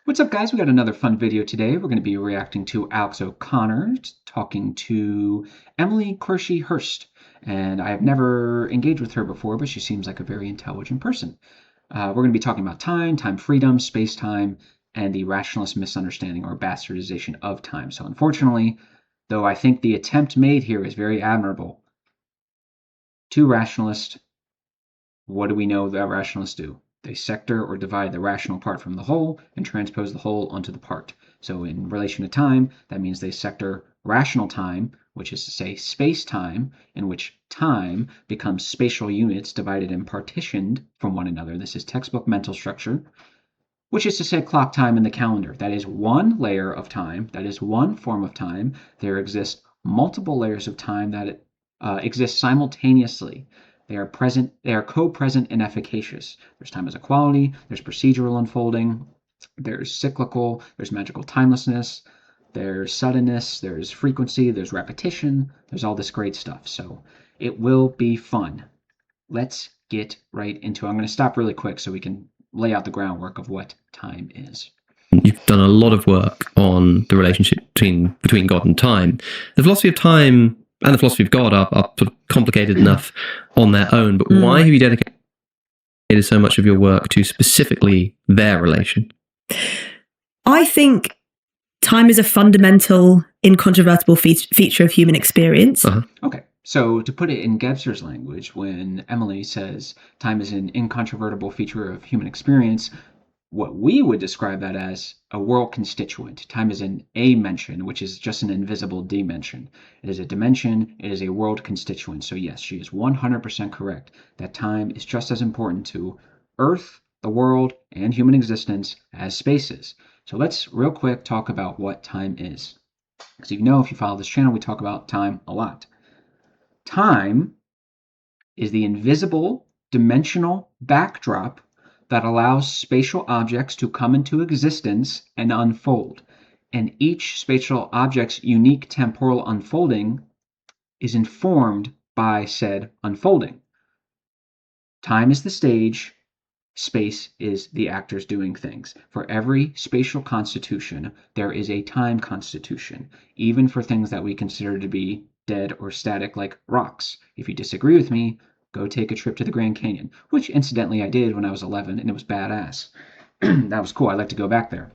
What's up, guys? We got another fun video today. We're going to be reacting to Alex O'Connor talking to Emily Quershi Hurst. And I have never engaged with her before, but she seems like a very intelligent person. We're going to be talking about time, time freedom, space-time, and the rationalist misunderstanding or bastardization of time. So unfortunately, though I think the attempt made here is very admirable, two rationalists, what do we know that rationalists do? They sector or divide the rational part from the whole and transpose the whole onto the part. So in relation to time, that means they sector rational time, which is to say space-time, in which time becomes spatial units divided and partitioned from one another. This is textbook mental structure, which is to say clock time in the calendar. That is one layer of time. That is one form of time. There exist multiple layers of time that exist simultaneously. They are present. They are co-present and efficacious. There's time as a quality. There's procedural unfolding. There's cyclical. There's magical timelessness. There's suddenness. There's frequency. There's repetition. There's all this great stuff. So it will be fun. Let's get right into it. I'm going to stop really quick so we can lay out the groundwork of what time is. You've done a lot of work on the relationship between God and time. The philosophy of time and the philosophy of God are sort of complicated enough on their own, but why have you dedicated so much of your work to specifically their relation? I think time is a fundamental, incontrovertible feature of human experience. Okay. So to put it in Gebser's language, when Emily says time is an incontrovertible feature of human experience, what we would describe that as a world constituent. Time is an amention, which is just an invisible dimension. It is a dimension, it is a world constituent. So yes, she is 100% correct that time is just as important to Earth, the world, and human existence as space is. So let's real quick talk about what time is. Because you know, if you follow this channel, we talk about time a lot. Time is the invisible dimensional backdrop that allows spatial objects to come into existence and unfold. And each spatial object's unique temporal unfolding is informed by said unfolding. Time is the stage, space is the actors doing things. For every spatial constitution, there is a time constitution, even for things that we consider to be dead or static, like rocks. If you disagree with me, go take a trip to the Grand Canyon, which incidentally I did when I was 11, and it was badass. That was cool. I like to go back there.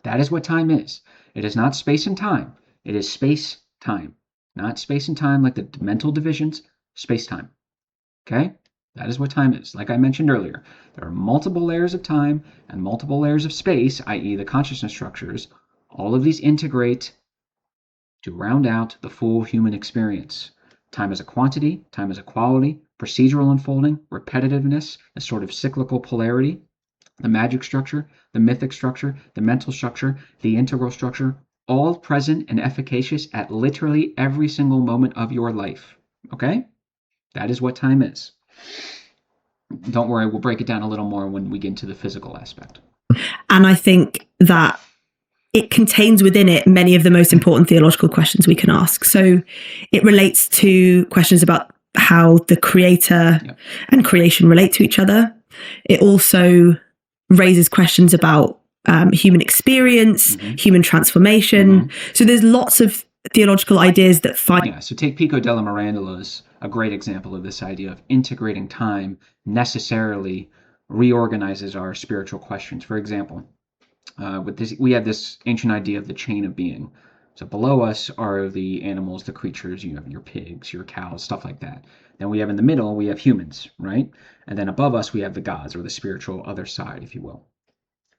That is what time is. It is not space and time. It is space-time. Not space and time like the mental divisions, space-time. Okay? That is what time is. Like I mentioned earlier, there are multiple layers of time and multiple layers of space, i.e. the consciousness structures. All of these integrate to round out the full human experience. Time as a quantity, time as a quality, procedural unfolding, repetitiveness, a sort of cyclical polarity, the magic structure, the mythic structure, the mental structure, the integral structure, all present and efficacious at literally every single moment of your life. Okay? That is what time is. Don't worry, we'll break it down a little more when we get into the physical aspect. And I think that it contains within it many of the most important theological questions we can ask. So it relates to questions about how the creator and creation relate to each other. It also raises questions about human experience, human transformation. So there's lots of theological ideas that find... Yeah, so take Pico della Mirandola as a great example of this idea of integrating time necessarily reorganizes our spiritual questions. For example, with this, we have this ancient idea of the chain of being. So below us are the animals, the creatures, you have your pigs, your cows, stuff like that. Then we have in the middle, we have humans, right? And then above us, we have the gods, or the spiritual other side, if you will.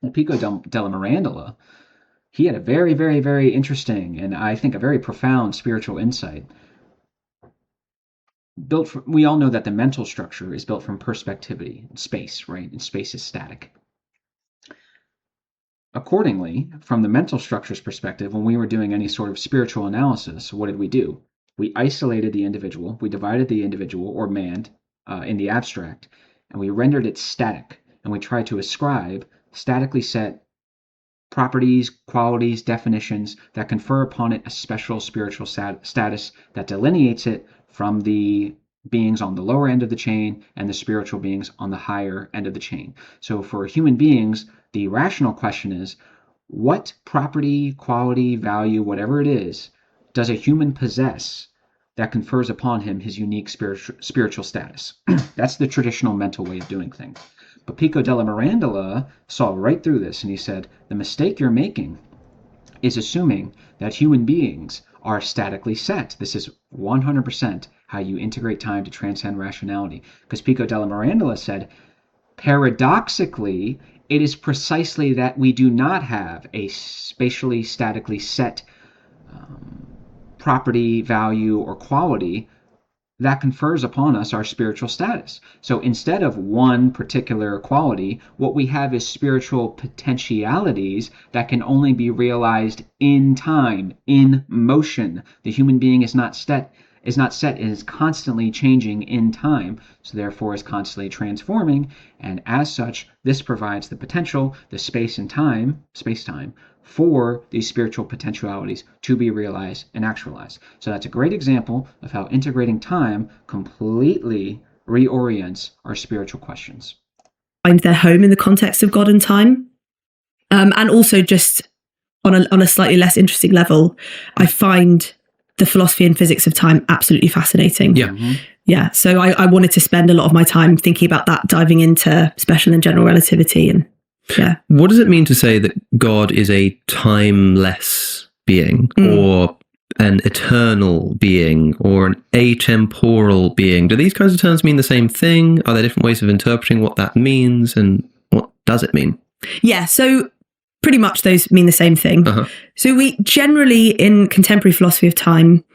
Well, Pico della Mirandola, he had a very, very, very interesting and I think a very profound spiritual insight. We all know that the mental structure is built from perspectivity and space, right? And space is static. Accordingly, from the mental structure's perspective, when we were doing any sort of spiritual analysis, what did we do? We isolated the individual, we divided the individual, or man, in the abstract, and we rendered it static, and we tried to ascribe statically set properties, qualities, definitions that confer upon it a special spiritual status that delineates it from the beings on the lower end of the chain and the spiritual beings on the higher end of the chain. So for human beings, the rational question is, What property, quality, value, whatever it is, does a human possess that confers upon him his unique spiritual status? That's the traditional mental way of doing things. But Pico della Mirandola saw right through this, and he said, the mistake you're making is assuming that human beings are statically set. This is 100% how you integrate time to transcend rationality. Because Pico della Mirandola said, paradoxically, it is precisely that we do not have a spatially statically set property, value, or quality that confers upon us our spiritual status. So instead of one particular quality, what we have is spiritual potentialities that can only be realized in time, in motion. The human being is not set, it is constantly changing in time, so therefore is constantly transforming, and as such, this provides the potential, the space-time, for these spiritual potentialities to be realized and actualized. So that's a great example of how integrating time completely reorients our spiritual questions. Find their home in the context of God and time. And also just on a slightly less interesting level, I find the philosophy and physics of time absolutely fascinating. Yeah. Mm-hmm. Yeah. So I wanted to spend a lot of my time thinking about that, diving into special and general relativity. And yeah. What does it mean to say that God is a timeless being or an eternal being or an atemporal being? Do these kinds of terms mean the same thing? Are there different ways of interpreting what that means, and what does it mean? Yeah. So pretty much those mean the same thing. Uh-huh. So we generally, in contemporary philosophy of time,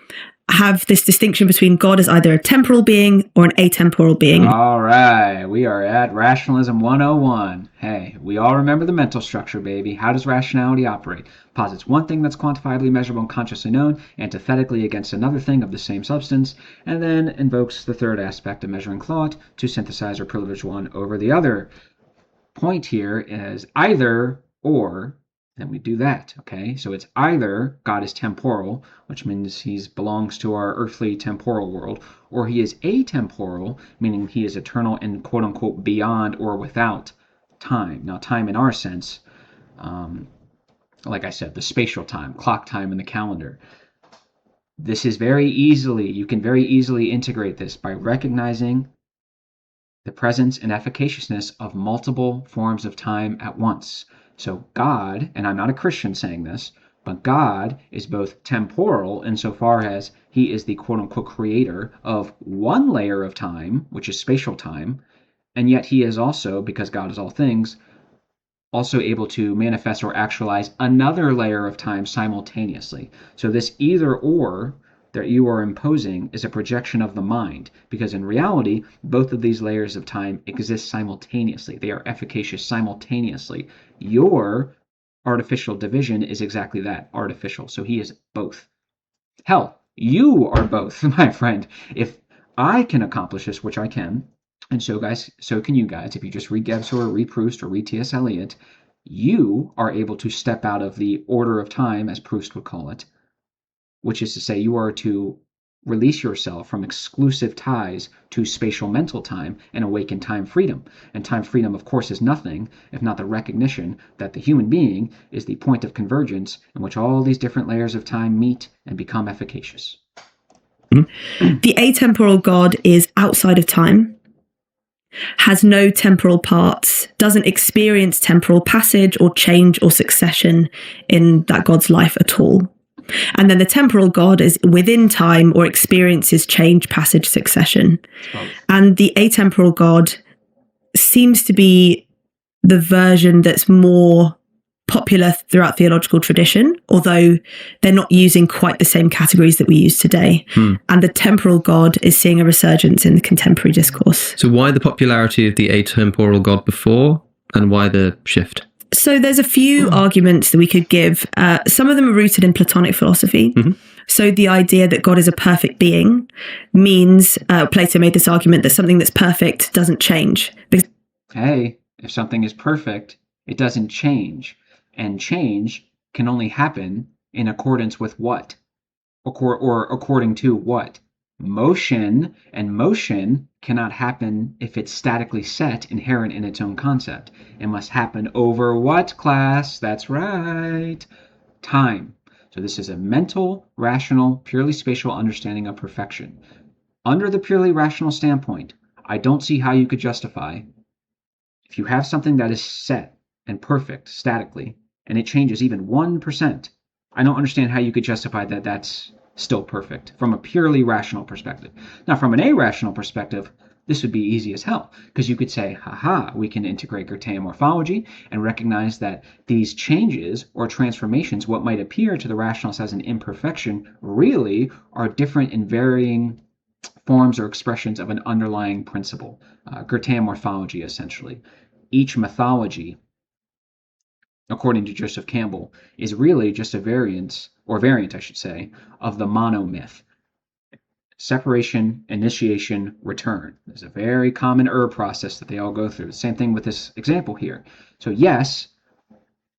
have this distinction between God as either a temporal being or an atemporal being. All right, we are at Rationalism 101. Hey, we all remember the mental structure, baby. How does rationality operate? Posits one thing that's quantifiably measurable and consciously known, antithetically against another thing of the same substance, and then invokes the third aspect of measuring thought to synthesize or privilege one over the other. Point here is either or. Then we do that, okay? So it's either God is temporal, which means he belongs to our earthly temporal world, or he is atemporal, meaning he is eternal and quote-unquote beyond or without time. Now, time in our sense, like I said, the spatial time, clock time in the calendar. This is you can very easily integrate this by recognizing the presence and efficaciousness of multiple forms of time at once. So God, and I'm not a Christian saying this, but God is both temporal insofar as he is the quote-unquote creator of one layer of time, which is spatial time, and yet he is also, because God is all things, also able to manifest or actualize another layer of time simultaneously. So this either or that you are imposing is a projection of the mind, because in reality, both of these layers of time exist simultaneously. They are efficacious simultaneously. Your artificial division is exactly that, artificial. So he is both. Hell, you are both, my friend. If I can accomplish this, which I can, and so can you guys, if you just read Gebser or read Proust or read T.S. Eliot, you are able to step out of the order of time, as Proust would call it, which is to say you are to release yourself from exclusive ties to spatial mental time and awaken time freedom. And time freedom, of course, is nothing if not the recognition that the human being is the point of convergence in which all these different layers of time meet and become efficacious. The atemporal God is outside of time, has no temporal parts, doesn't experience temporal passage or change or succession in that God's life at all. And then the temporal God is within time or experiences change, passage, succession. And the atemporal God seems to be the version that's more popular throughout theological tradition, although they're not using quite the same categories that we use today. And the temporal God is seeing a resurgence in the contemporary discourse. So why the popularity of the atemporal God before, and why the shift? So there's a few arguments that we could give. Some of them are rooted in Platonic philosophy. So the idea that God is a perfect being means, Plato made this argument that something that's perfect doesn't change. Hey, if something is perfect, it doesn't change. And change can only happen in accordance with what? Or according to what? motion, and motion cannot happen if it's statically set, inherent in its own concept. It must happen over what, class? That's right, time. So this is a mental, rational, purely spatial understanding of perfection. Under the purely rational standpoint, I don't see how you could justify, if you have something that is set and perfect statically, and it changes even 1%, I don't understand how you could justify that that's still perfect from a purely rational perspective. Now, from an irrational perspective, this would be easy as hell, because you could say, haha, we can integrate Goethean morphology and recognize that these changes or transformations, what might appear to the rationalists as an imperfection, really are different and varying forms or expressions of an underlying principle. Goethean morphology, essentially. Each mythology, according to Joseph Campbell, is really just a variant, I should say, of the monomyth. Separation, initiation, return. There's a very common process that they all go through. Same thing with this example here. So yes,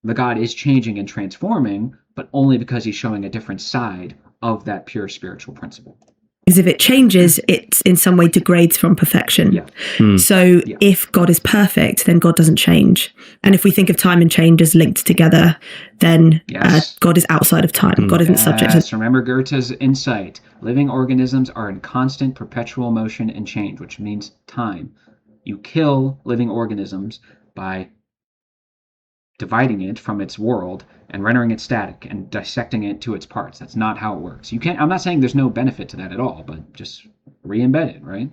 the God is changing and transforming, but only because he's showing a different side of that pure spiritual principle. Because if it changes, it in some way degrades from perfection. Yeah. So if God is perfect, then God doesn't change. And if we think of time and change as linked together, then God is outside of time. God isn't subject to... Remember Goethe's insight. Living organisms are in constant perpetual motion and change, which means time. You kill living organisms by dividing it from its world and rendering it static and dissecting it to its parts. That's not how it works. You can't. I'm not saying there's no benefit to that at all, but just re-embed it, right?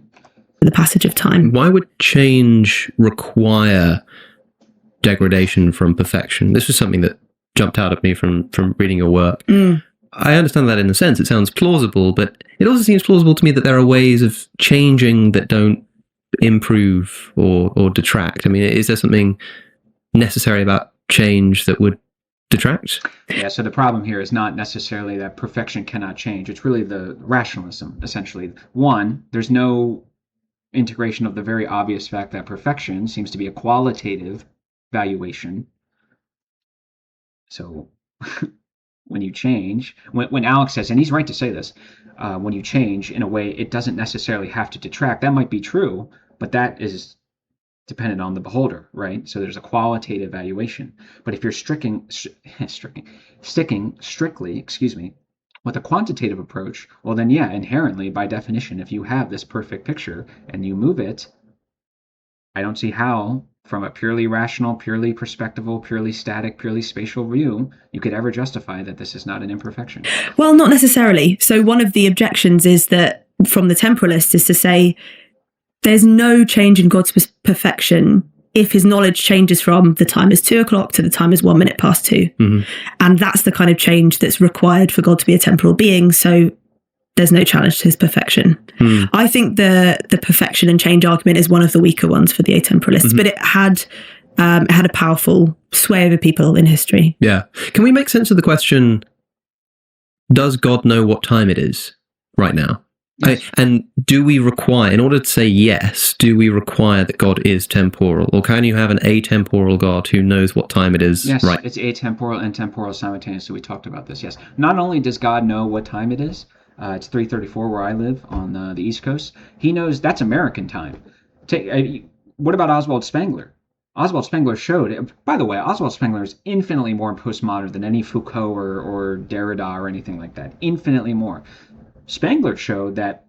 The passage of time. Why would change require degradation from perfection? This was something that jumped out at me from reading your work. I understand that in a sense. It sounds plausible, but it also seems plausible to me that there are ways of changing that don't improve or detract. I mean, is there something necessary about change that would detract? Yeah, so the problem here is not necessarily that perfection cannot change. It's really the rationalism, essentially. One, there's no integration of the very obvious fact that perfection seems to be a qualitative valuation. So when you change, when Alex says, and he's right to say this, when you change in a way, it doesn't necessarily have to detract. That might be true, but that is dependent on the beholder, right? So there's a qualitative valuation. But if you're sticking strictly, with a quantitative approach, well then yeah, inherently, by definition, if you have this perfect picture and you move it, I don't see how, from a purely rational, purely perspectival, purely static, purely spatial view, you could ever justify that this is not an imperfection. Well, not necessarily. So one of the objections is that, from the temporalists, is to say, there's no change in God's perfection if his knowledge changes from the time is 2:00 to the time is 1 minute past 2. And that's the kind of change that's required for God to be a temporal being. So there's no challenge to his perfection. I think the perfection and change argument is one of the weaker ones for the atemporalists, but it had a powerful sway over people in history. Yeah. Can we make sense of the question, does God know what time it is right now? Yes. And do we require, in order to say yes, do we require that God is temporal? Or can you have an atemporal God who knows what time it is? Yes, right? It's atemporal and temporal simultaneously. We talked about this, yes. Not only does God know what time it is, it's 3:34 where I live on the East Coast. He knows that's American time. What about Oswald Spengler? Oswald Spengler showed, by the way, Oswald Spengler is infinitely more postmodern than any Foucault or Derrida or anything like that. Infinitely more. Spengler showed that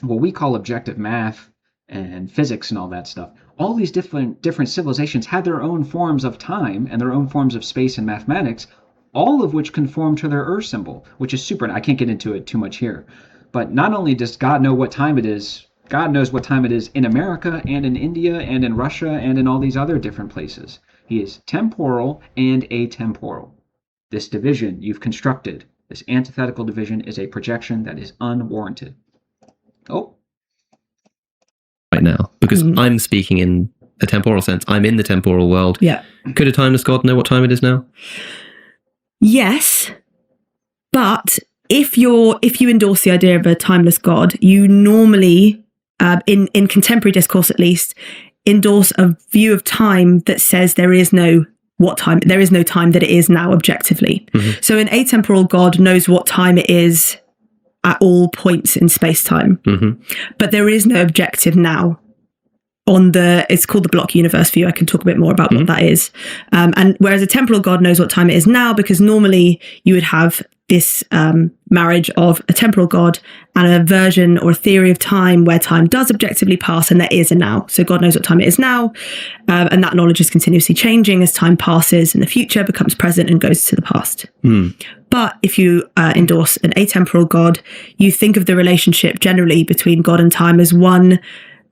what we call objective math and physics and all that stuff, all these different civilizations had their own forms of time and their own forms of space and mathematics, all of which conform to their symbol, which is super. I can't get into it too much here. But not only does God know what time it is, God knows what time it is in America and in India and in Russia and in all these other different places. He is temporal and atemporal. This division you've constructed, this antithetical division, is a projection that is unwarranted. Right now, because I'm speaking in a temporal sense. I'm in the temporal world. Yeah. Could a timeless God know what time it is now? Yes, but if you endorse the idea of a timeless God, you normally, in contemporary discourse at least, endorse a view of time that says there is no time that it is now objectively. So an atemporal God knows what time it is at all points in space-time. But there is no objective now on it's called the block universe view. I can talk a bit more about what that is. And whereas a temporal God knows what time it is now, because normally you would have this marriage of a temporal God and a version or a theory of time where time does objectively pass and there is a now. So God knows what time it is now. And that knowledge is continuously changing as time passes and the future becomes present and goes to the past. But if you endorse an atemporal God, you think of the relationship generally between God and time as one,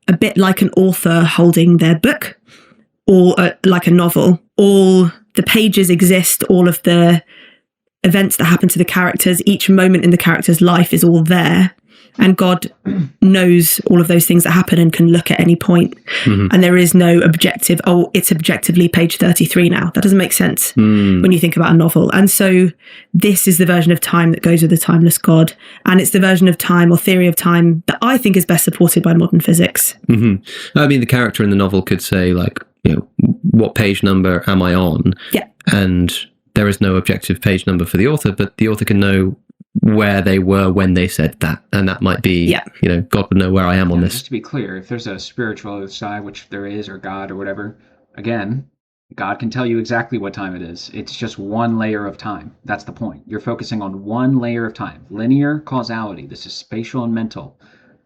a bit like an author holding their book, or like a novel. All the pages exist, all of the events that happen to the characters, each moment in the character's life is all there. And God knows all of those things that happen and can look at any point. And there is no objective, it's objectively page 33 now. That doesn't make sense when you think about a novel. And so this is the version of time that goes with the timeless God. And it's the version of time or theory of time that I think is best supported by modern physics. I mean, the character in the novel could say, like, you know, what page number am I on? Yeah. And there is no objective page number for the author, but the author can know where they were when they said that, and that might be, you know, God would know where I am on this. Just to be clear, if there's a spiritual other side, which there is, or God or whatever, again, God can tell you exactly what time it is. It's just one layer of time. That's the point. You're focusing on one layer of time. Linear causality. This is spatial and mental.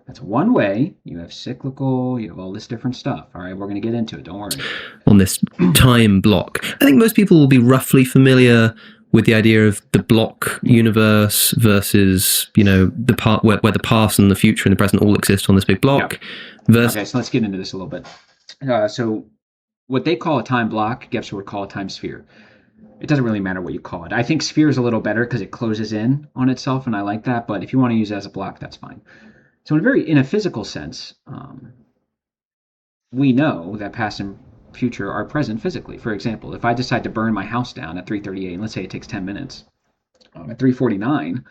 That's one way. You have cyclical, you have all this different stuff. All right, we're going to get into it. Don't worry. On this time block, I think most people will be roughly familiar with the idea of the block universe versus, you know, the part where the past and the future and the present all exist on this big block. Okay, so let's get into this a little bit. So what they call a time block, Gebser would call a time sphere. It doesn't really matter what you call it. I think sphere is a little better because it closes in on itself, and I like that. But if you want to use it as a block, that's fine. So in a physical sense, we know that past and future are present physically. For example, if I decide to burn my house down at 3:38, and let's say it takes 10 minutes, at 3:49,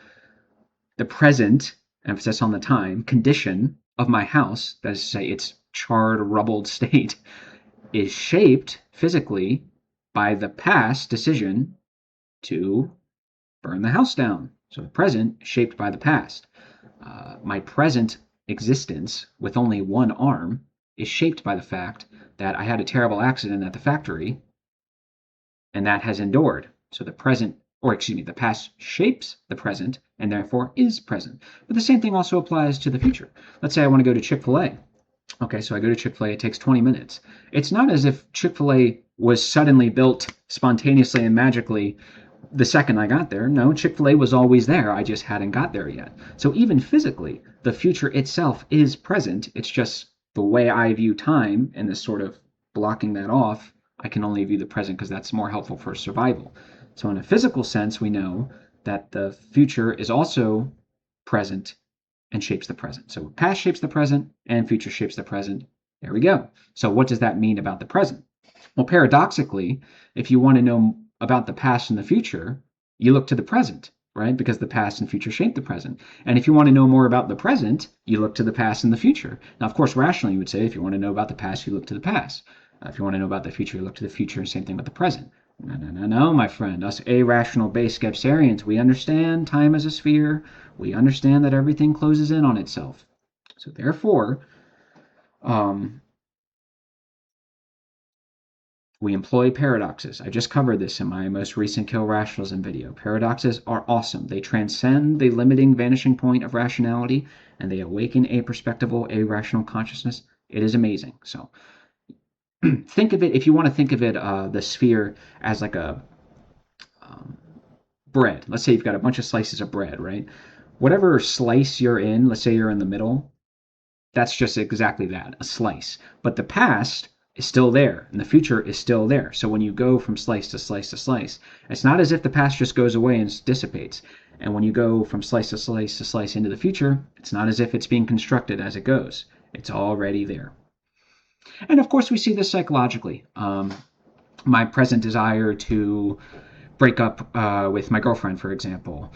the present, emphasis on the time, condition of my house, that is to say its charred, rubbled state, is shaped physically by the past decision to burn the house down. So the present shaped by the past. My present existence with only one arm is shaped by the fact that I had a terrible accident at the factory, and that has endured. So the past shapes the present and therefore is present. But the same thing also applies to the future. Let's say I want to go to Chick-fil-A. Okay, so I go to Chick-fil-A, it takes 20 minutes. It's not as if Chick-fil-A was suddenly built spontaneously and magically the second I got there. No, Chick-fil-A was always there. I just hadn't got there yet. So even physically, the future itself is present. It's just the way I view time and this sort of blocking that off, I can only view the present because that's more helpful for survival. So in a physical sense, we know that the future is also present and shapes the present. So past shapes the present and future shapes the present. There we go. So what does that mean about the present? Well, paradoxically, if you want to know about the past and the future, you look to the present, right? Because the past and future shape the present. And if you want to know more about the present, you look to the past and the future. Now, of course, rationally, you would say if you want to know about the past, you look to the past. If you want to know about the future, you look to the future. Same thing with the present. No, my friend. Us irrational-based Gebserians, we understand time as a sphere. We understand that everything closes in on itself. So therefore, we employ paradoxes. I just covered this in my most recent Kill Rationalism video. Paradoxes are awesome. They transcend the limiting vanishing point of rationality, and they awaken a perspectival, irrational consciousness. It is amazing. So think of it, if you want to think of it, the sphere as like a bread. Let's say you've got a bunch of slices of bread, right? Whatever slice you're in, let's say you're in the middle, that's just exactly that, a slice. But the past is still there, and the future is still there. So when you go from slice to slice to slice, it's not as if the past just goes away and dissipates. And when you go from slice to slice to slice into the future, it's not as if it's being constructed as it goes. It's already there. And of course, we see this psychologically. My present desire to break up with my girlfriend, for example,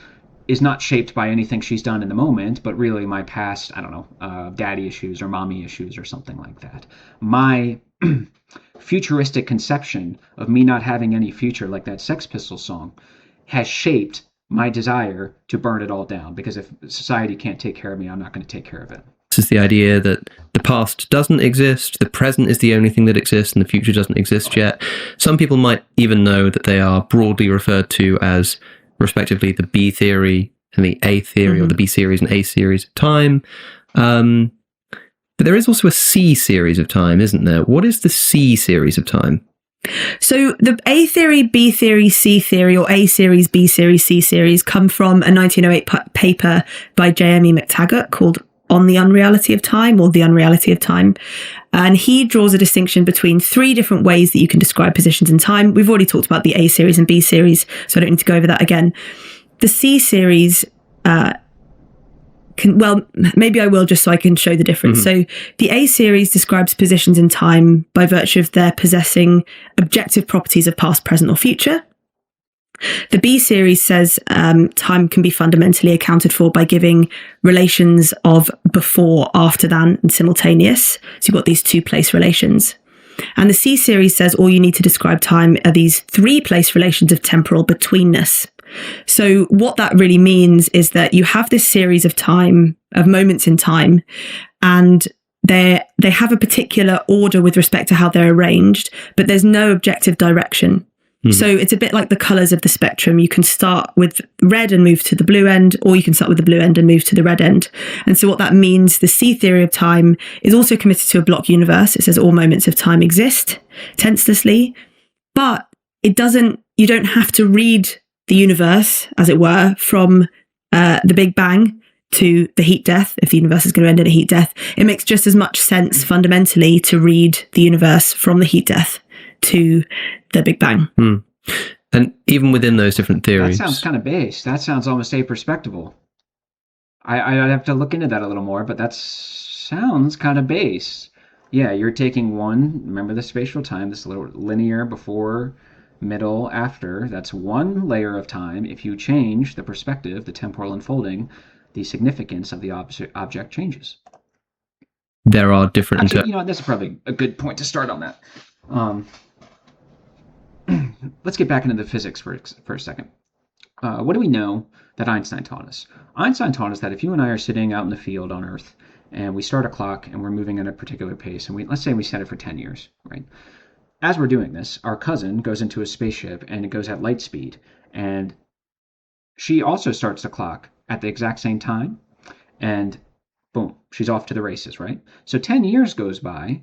is not shaped by anything she's done in the moment, but really my past, I don't know, daddy issues or mommy issues or something like that. My futuristic conception of me not having any future, like that Sex Pistols song, has shaped my desire to burn it all down, because if society can't take care of me, I'm not going to take care of it. This is the idea that the past doesn't exist, the present is the only thing that exists, and the future doesn't exist yet. Some people might even know that they are broadly referred to as, respectively, the B theory and the A theory, or the B series and A series of time. But there is also a C series of time, isn't there? What is the C series of time? So the A theory, B theory, C theory, or A series, B series, C series come from a 1908 paper by J.M.E. McTaggart called On the Unreality of Time, or The Unreality of Time. And he draws a distinction between 3 different ways that you can describe positions in time. We've already talked about the A series and B series, so I don't need to go over that again. The C series, maybe I will, just so I can show the difference. So the A series describes positions in time by virtue of their possessing objective properties of past, present, or future. The B series says time can be fundamentally accounted for by giving relations of before, after, than, and simultaneous. So you've got these 2-place relations. And the C series says all you need to describe time are these 3-place relations of temporal betweenness. So what that really means is that you have this series of moments in time, and they have a particular order with respect to how they're arranged, but there's no objective direction. So it's a bit like the colours of the spectrum. You can start with red and move to the blue end, or you can start with the blue end and move to the red end. And so what that means, the C theory of time is also committed to a block universe. It says all moments of time exist tenselessly, but you don't have to read the universe, as it were, from the Big Bang to the heat death. If the universe is going to end in a heat death, it makes just as much sense fundamentally to read the universe from the heat death to the Big Bang. And even within those different theories, that sounds kind of base. That sounds almost aperspectival. I'd have to look into that a little more, but that sounds kind of base. Yeah, you're taking one, remember the spatial time, this little linear before, middle, after. That's one layer of time. If you change the perspective, the temporal unfolding, the significance of the object changes. There are different... Actually, this is probably a good point to start on that. Let's get back into the physics for a second. What do we know that Einstein taught us? Einstein taught us that if you and I are sitting out in the field on Earth, and we start a clock and we're moving at a particular pace, and let's say we set it for 10 years, right? As we're doing this, our cousin goes into a spaceship and it goes at light speed, and she also starts the clock at the exact same time, and boom, she's off to the races, right? So 10 years goes by,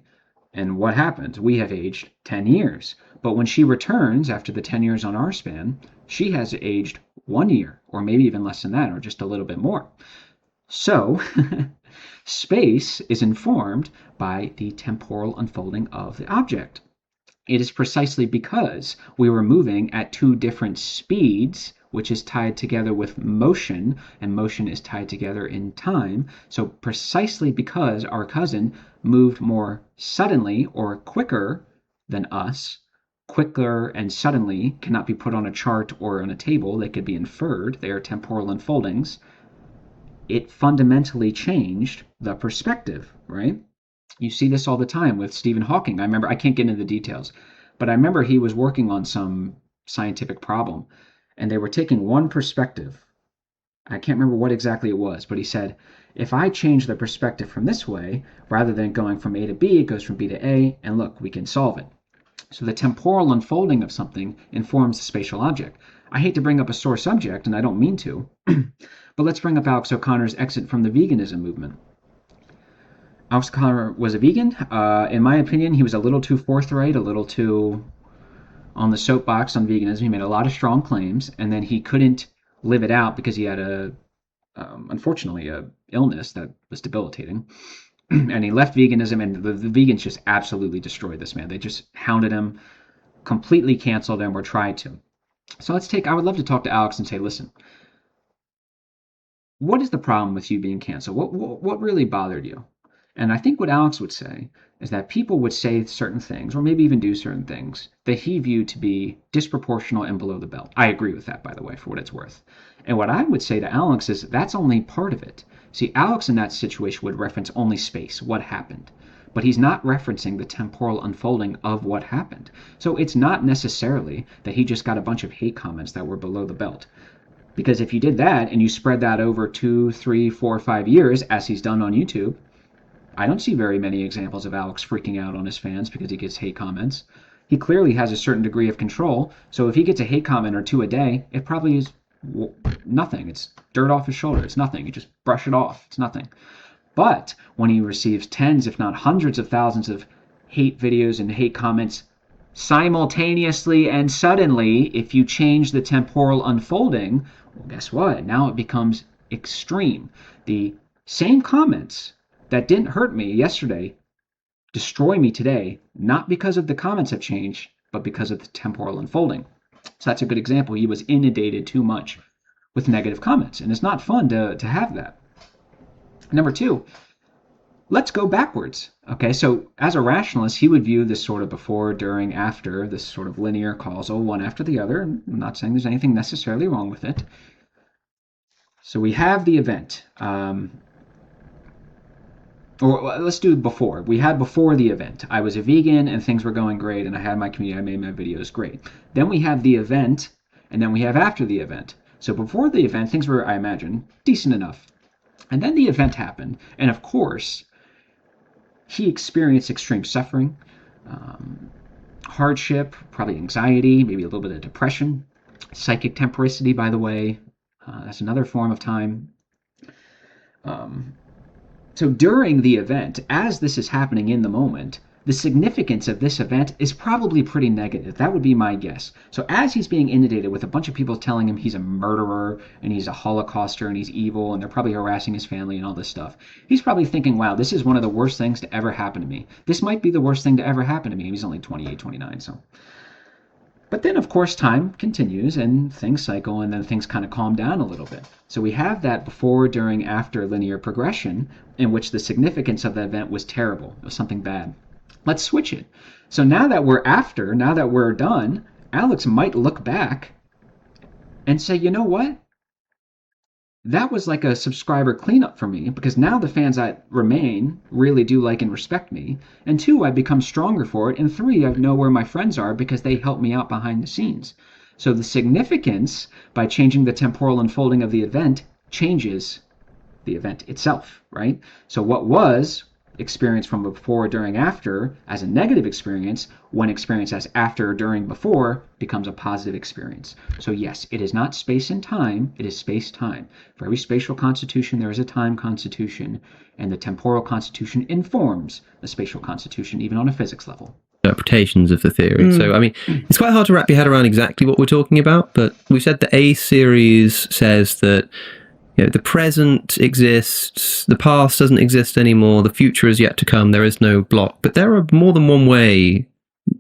and what happens? We have aged 10 years. But when she returns after the 10 years on our span, she has aged 1 year, or maybe even less than that, or just a little bit more. So space is informed by the temporal unfolding of the object. It is precisely because we were moving at 2 different speeds, which is tied together with motion, and motion is tied together in time. So precisely because our cousin moved more suddenly or quicker than us, quicker and suddenly cannot be put on a chart or on a table. They could be inferred. They are temporal unfoldings. It fundamentally changed the perspective, right? You see this all the time with Stephen Hawking. I can't get into the details, but I remember he was working on some scientific problem, and they were taking one perspective. I can't remember what exactly it was, but he said, if I change the perspective from this way, rather than going from A to B, it goes from B to A, and look, we can solve it. So the temporal unfolding of something informs the spatial object. I hate to bring up a sore subject, and I don't mean to, but let's bring up Alex O'Connor's exit from the veganism movement. Alex O'Connor was a vegan. In my opinion, he was a little too forthright, a little too on the soapbox on veganism. He made a lot of strong claims, and then he couldn't live it out because he had unfortunately, a illness that was debilitating. And he left veganism, and the vegans just absolutely destroyed this man. They just hounded him, completely canceled him, or tried to. So I would love to talk to Alex and say, listen, what is the problem with you being canceled? What really bothered you? And I think what Alex would say is that people would say certain things, or maybe even do certain things, that he viewed to be disproportional and below the belt. I agree with that, by the way, for what it's worth. And what I would say to Alex is that's only part of it. See, Alex in that situation would reference only space, what happened. But he's not referencing the temporal unfolding of what happened. So it's not necessarily that he just got a bunch of hate comments that were below the belt. Because if you did that and you spread that over 2, 3, 4, 5 years, as he's done on YouTube, I don't see very many examples of Alex freaking out on his fans because he gets hate comments. He clearly has a certain degree of control. So if he gets a hate comment or two a day, it probably is nothing. It's dirt off his shoulder. It's nothing. You just brush it off. It's nothing. But when he receives tens, if not hundreds of thousands of hate videos and hate comments simultaneously and suddenly, if you change the temporal unfolding, well, guess what? Now it becomes extreme. The same comments that didn't hurt me yesterday destroy me today, not because of the comments have changed, but because of the temporal unfolding. So that's a good example. He was inundated too much with negative comments, and it's not fun to have that. Number two, let's go backwards. Okay, so as a rationalist, he would view this sort of before, during, after, this sort of linear causal, one after the other. I'm not saying there's anything necessarily wrong with it. So we have the event. Or let's do before. We had before the event. I was a vegan and things were going great and I had my community. I made my videos great. Then we have the event and then we have after the event. So before the event, things were, I imagine, decent enough. And then the event happened. And of course, he experienced extreme suffering, hardship, probably anxiety, maybe a little bit of depression, psychic temporicity, by the way. That's another form of time. So during the event, as this is happening in the moment, the significance of this event is probably pretty negative. That would be my guess. So as he's being inundated with a bunch of people telling him he's a murderer and he's a Holocauster and he's evil and they're probably harassing his family and all this stuff, he's probably thinking, wow, this is one of the worst things to ever happen to me. This might be the worst thing to ever happen to me. He's only 28, 29, so... But then, of course, time continues and things cycle and then things kind of calm down a little bit. So we have that before, during, after linear progression in which the significance of the event was terrible. It was something bad. Let's switch it. So now that we're after, now that we're done, Alex might look back and say, you know what? That was like a subscriber cleanup for me because now the fans that remain really do like and respect me. And 2, I've become stronger for it. And 3, I know where my friends are because they help me out behind the scenes. So the significance by changing the temporal unfolding of the event changes the event itself, right? So what was experience from before, during, after as a negative experience, when experienced as after, during, before becomes a positive experience. So yes, it is not space and time, it is space-time. For every spatial constitution, there is a time constitution, and the temporal constitution informs the spatial constitution, even on a physics level. Interpretations of the theory. So, I mean, it's quite hard to wrap your head around exactly what we're talking about, but we said the A series says that the present exists, the past doesn't exist anymore, the future is yet to come, there is no block. But there is more than one way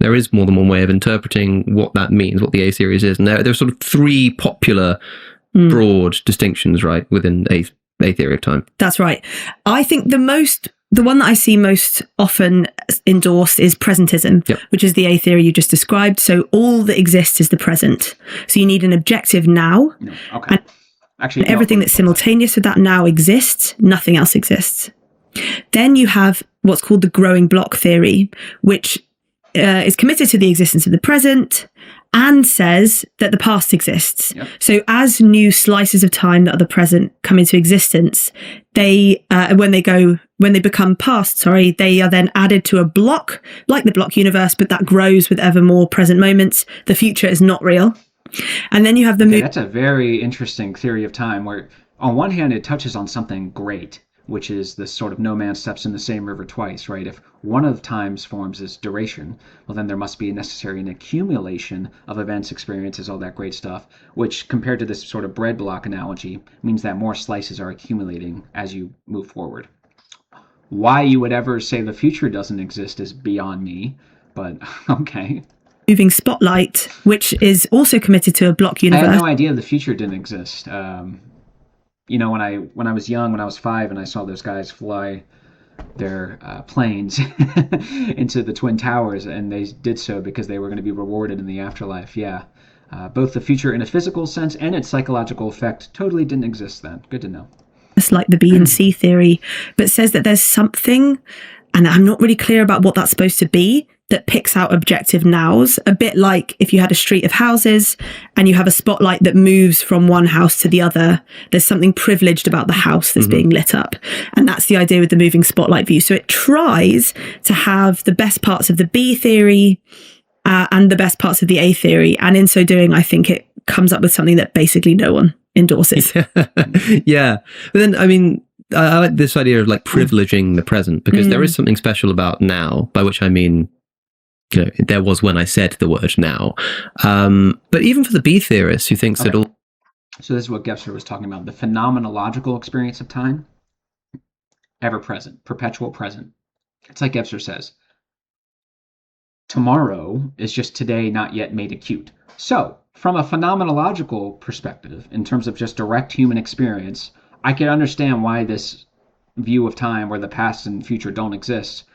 of interpreting what that means, what the A series is. And there are sort of 3 popular, broad distinctions, right, within A theory of time. That's right. I think the one that I see most often endorsed is presentism, which is the A theory you just described. So all that exists is the present. So you need an objective now. Okay. Actually, everything that's simultaneous with that now exists, nothing else exists. Then you have what's called the growing block theory, which is committed to the existence of the present and says that the past exists. So as new slices of time that are the present come into existence, they when they become past, they are then added to a block, like the block universe, but that grows with ever more present moments. The future is not real. And then you have the That's a very interesting theory of time where on one hand it touches on something great, which is this sort of no man steps in the same river twice, right? If one of time's forms is duration, well then there must be necessary an accumulation of events, experiences, all that great stuff, which compared to this sort of bread block analogy means that more slices are accumulating as you move forward. Why you would ever say the future doesn't exist is beyond me, but okay. Moving spotlight, which is also committed to a block universe. I had no idea the future didn't exist. When I was young, when I was 5, and I saw those guys fly their planes into the Twin Towers, and they did so because they were going to be rewarded in the afterlife. Yeah, both the future in a physical sense and its psychological effect totally didn't exist then. Good to know. It's like the B and C theory, but says that there's something, and I'm not really clear about what that's supposed to be, that picks out objective nows, a bit like if you had a street of houses and you have a spotlight that moves from one house to the other. There's something privileged about the house that's being lit up. And that's the idea with the moving spotlight view. So it tries to have the best parts of the B theory and the best parts of the A theory. And in so doing, I think it comes up with something that basically no one endorses. Yeah. But then, I mean, I like this idea of like privileging the present, because there is something special about now, by which I mean, you know, there was when I said the word now. But even for the B theorist who thinks that all... So this is what Gebser was talking about, the phenomenological experience of time, ever present, perpetual present. It's like Gebser says, tomorrow is just today not yet made acute. So from a phenomenological perspective, in terms of just direct human experience, I can understand why this view of time where the past and future don't exist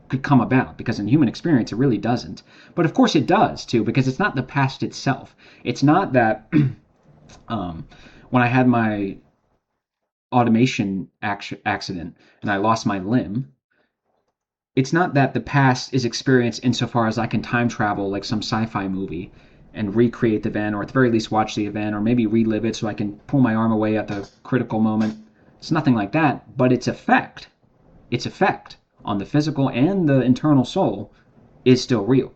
could come about, because in human experience it really doesn't. But of course it does too, because it's not the past itself. It's not that when I had my automation accident and I lost my limb, it's not that the past is experienced insofar as I can time travel like some sci-fi movie and recreate the event, or at the very least watch the event, or maybe relive it so I can pull my arm away at the critical moment. It's nothing like that, but its effect on the physical and the internal soul is still real.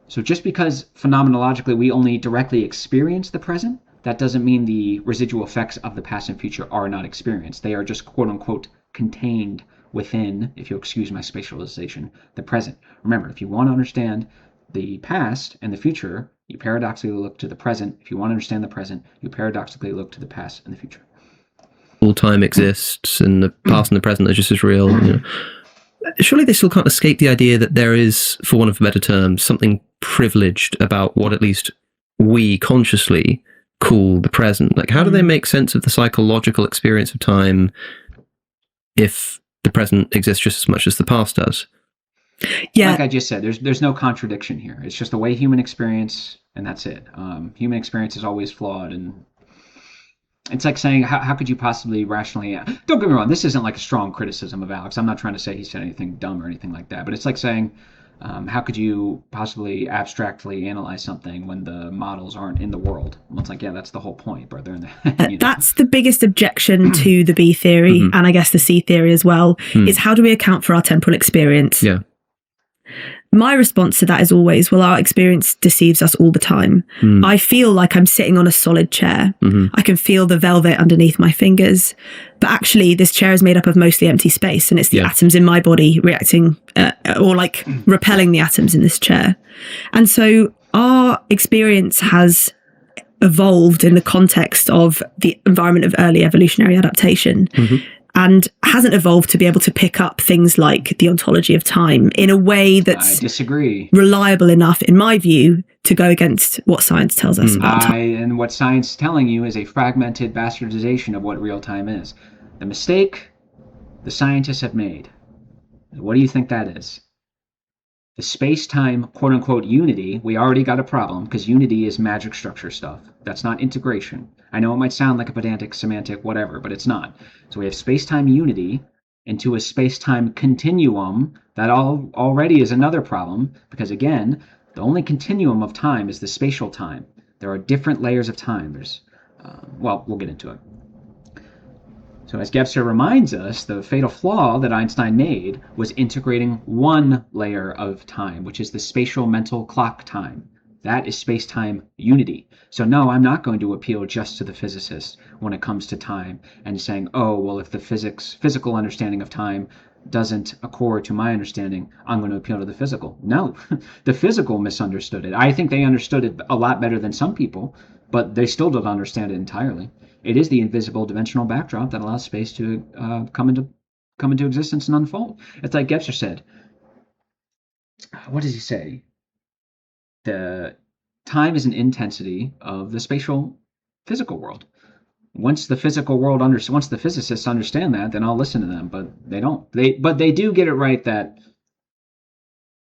So just because phenomenologically we only directly experience the present, that doesn't mean the residual effects of the past and future are not experienced. They are just quote unquote contained within, if you'll excuse my spatialization, the present. Remember, if you want to understand the past and the future, you paradoxically look to the present. If you want to understand the present, you paradoxically look to the past and the future. All time exists, and the past and the present are just as real. You know. Surely they still can't escape the idea that there is, for want of a better term, something privileged about what at least we consciously call the present. Like, how do they make sense of the psychological experience of time if the present exists just as much as the past does? Yeah, like I just said, there's no contradiction here. It's just the way human experience, and that's it. Human experience is always flawed, and it's like saying, how could you possibly rationally... Don't get me wrong, this isn't like a strong criticism of Alex. I'm not trying to say he said anything dumb or anything like that, but it's like saying, how could you possibly abstractly analyze something when the models aren't in the world? Well, it's like, yeah, that's the whole point, brother. That's the biggest objection to the B theory, and I guess the C theory as well, is how do we account for our temporal experience? Yeah. My response to that is always, well, our experience deceives us all the time. I feel like I'm sitting on a solid chair. I can feel the velvet underneath my fingers. But actually, this chair is made up of mostly empty space, and it's the atoms in my body reacting or like repelling the atoms in this chair. And so our experience has evolved in the context of the environment of early evolutionary adaptation. And hasn't evolved to be able to pick up things like the ontology of time in a way that's I disagree. Reliable enough, in my view, to go against what science tells us about time. And what science is telling you is a fragmented bastardization of what real time is. The mistake the scientists have made, what do you think that is? The space-time quote-unquote unity, we already got a problem, because unity is magic structure stuff. That's not integration. I know it might sound like a pedantic, semantic, whatever, but it's not. So we have space-time unity into a space-time continuum. That already is another problem, because again, the only continuum of time is the spatial time. There are different layers of time. Well, we'll get into it. So as Gebser reminds us, the fatal flaw that Einstein made was integrating one layer of time, which is the spatial mental clock time. That is space-time unity. So no, I'm not going to appeal just to the physicists when it comes to time and saying, oh, well, if the physical understanding of time doesn't accord to my understanding, I'm going to appeal to the physical. No, the physical misunderstood it. I think they understood it a lot better than some people, but they still don't understand it entirely. It is the invisible dimensional backdrop that allows space to come into existence and unfold. It's like Gebser said. What does he say? The time is an intensity of the spatial physical world. Once the physical world once the physicists understand that, then I'll listen to them. But they don't. But they do get it right that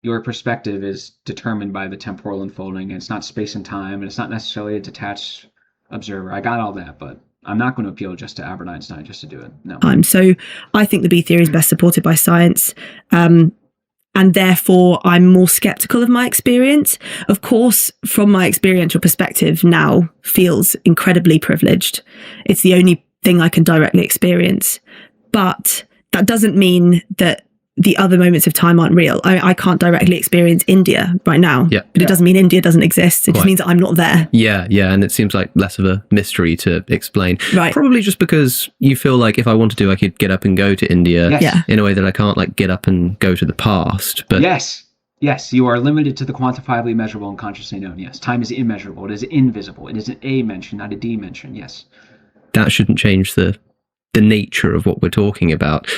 your perspective is determined by the temporal unfolding. And it's not space and time, and it's not necessarily a detached observer. I got all that, but I'm not going to appeal just to Albert Einstein just to do it. No. So I think the B theory is best supported by science. and therefore I'm more skeptical of my experience. Of course, from my experiential perspective now, feels incredibly privileged. It's the only thing I can directly experience. But that doesn't mean that the other moments of time aren't real. I can't directly experience India right now, but it doesn't mean India doesn't exist. It just means that I'm not there. Yeah, and it seems like less of a mystery to explain. Right. Probably just because you feel like if I wanted to, I could get up and go to India in a way that I can't like get up and go to the past. But yes, you are limited to the quantifiably measurable and consciously known. Yes, time is immeasurable. It is invisible. It is an A-mention, not a D-mention. Yes. That shouldn't change the nature of what we're talking about.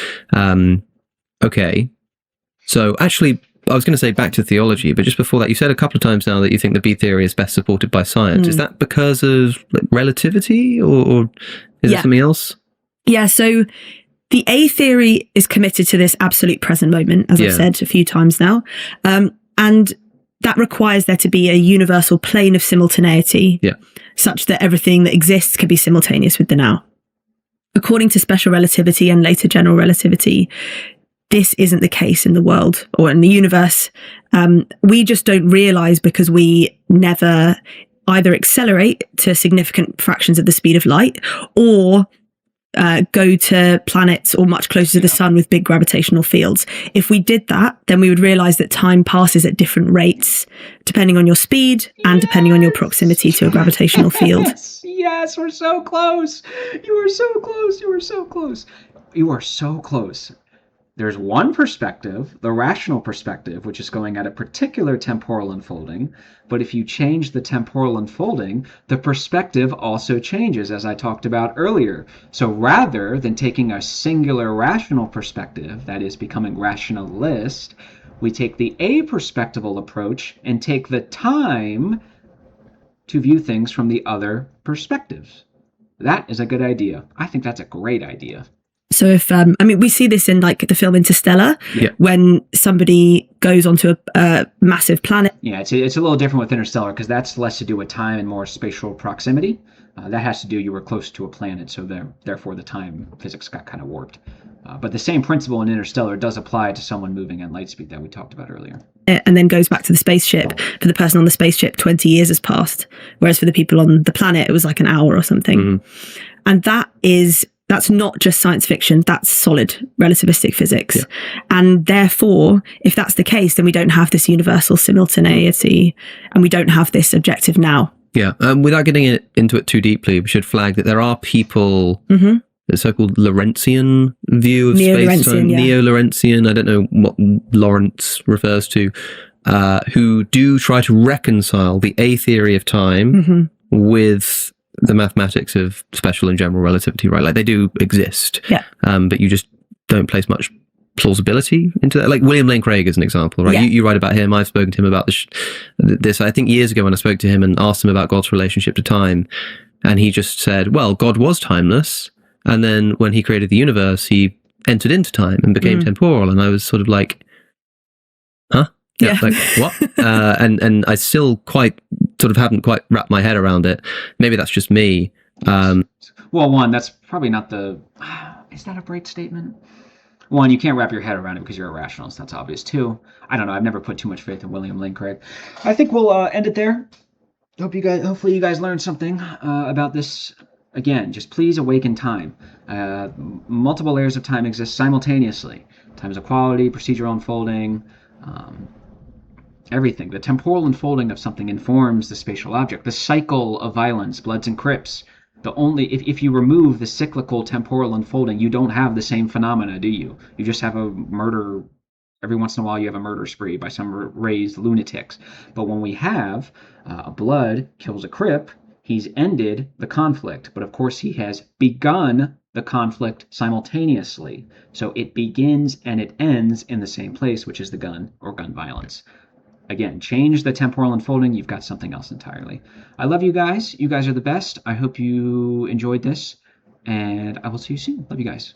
Okay. So actually, I was going to say back to theology, but just before that, you said a couple of times now that you think the B theory is best supported by science. Is that because of relativity or is it something else? Yeah, so the A theory is committed to this absolute present moment, as I've said a few times now. And that requires there to be a universal plane of simultaneity such that everything that exists can be simultaneous with the now. According to special relativity and later general relativity, this isn't the case in the world or in the universe. We just don't realize because we never either accelerate to significant fractions of the speed of light or go to planets or much closer to the sun with big gravitational fields. If we did that, then we would realize that time passes at different rates depending on your speed and depending on your proximity to a gravitational field. Yes, we're so close. You are so close. You are so close. You are so close. There's one perspective, the rational perspective, which is going at a particular temporal unfolding. But if you change the temporal unfolding, the perspective also changes, as I talked about earlier. So rather than taking a singular rational perspective, that is becoming rationalist, we take the a-perspectival approach and take the time to view things from the other perspectives. That is a good idea. I think that's a great idea. So if, we see this in like the film Interstellar, when somebody goes onto a massive planet. Yeah, it's a little different with Interstellar because that's less to do with time and more spatial proximity. That has to do, you were close to a planet, so therefore the time physics got kind of warped. But the same principle in Interstellar does apply to someone moving at light speed that we talked about earlier. And then goes back to the spaceship. For the person on the spaceship, 20 years has passed. Whereas for the people on the planet, it was like an hour or something. Mm-hmm. And that's not just science fiction, that's solid relativistic physics. And therefore, if that's the case, then we don't have this universal simultaneity and we don't have this objective now. Yeah, without getting into it too deeply, we should flag that there are people, the so-called Lorentzian view of space-time, Neo-Lorentzian, I don't know what Lawrence refers to, who do try to reconcile the A theory of time with the mathematics of special and general relativity, right? Like they do exist, but you just don't place much plausibility into that. Like William Lane Craig is an example, right? You write about him. I've spoken to him about this, I think years ago when I spoke to him and asked him about God's relationship to time. And he just said, well, God was timeless. And then when he created the universe, he entered into time and became temporal. And I was sort of like, huh? Yeah. Like what? And I still haven't quite wrapped my head around it. Maybe that's just me. Well, one, that's probably not is that a bright statement? One, you can't wrap your head around it because you're a rationalist. That's obvious. Two, I don't know. I've never put too much faith in William Lane Craig. I think we'll end it there. Hopefully you guys learned something about this. Again, just please awaken time. Multiple layers of time exist simultaneously. Time is equality, procedural unfolding, everything. The temporal unfolding of something informs the spatial object. The cycle of violence, Bloods and Crips. If you remove the cyclical temporal unfolding, you don't have the same phenomena, do you? You just have a murder. Every once in a while, you have a murder spree by some raised lunatics. But when we have a Blood kills a Crip, he's ended the conflict. But of course, he has begun the conflict simultaneously. So it begins and it ends in the same place, which is the gun or gun violence. Again, change the temporal unfolding, you've got something else entirely. I love you guys. You guys are the best. I hope you enjoyed this, and I will see you soon. Love you guys.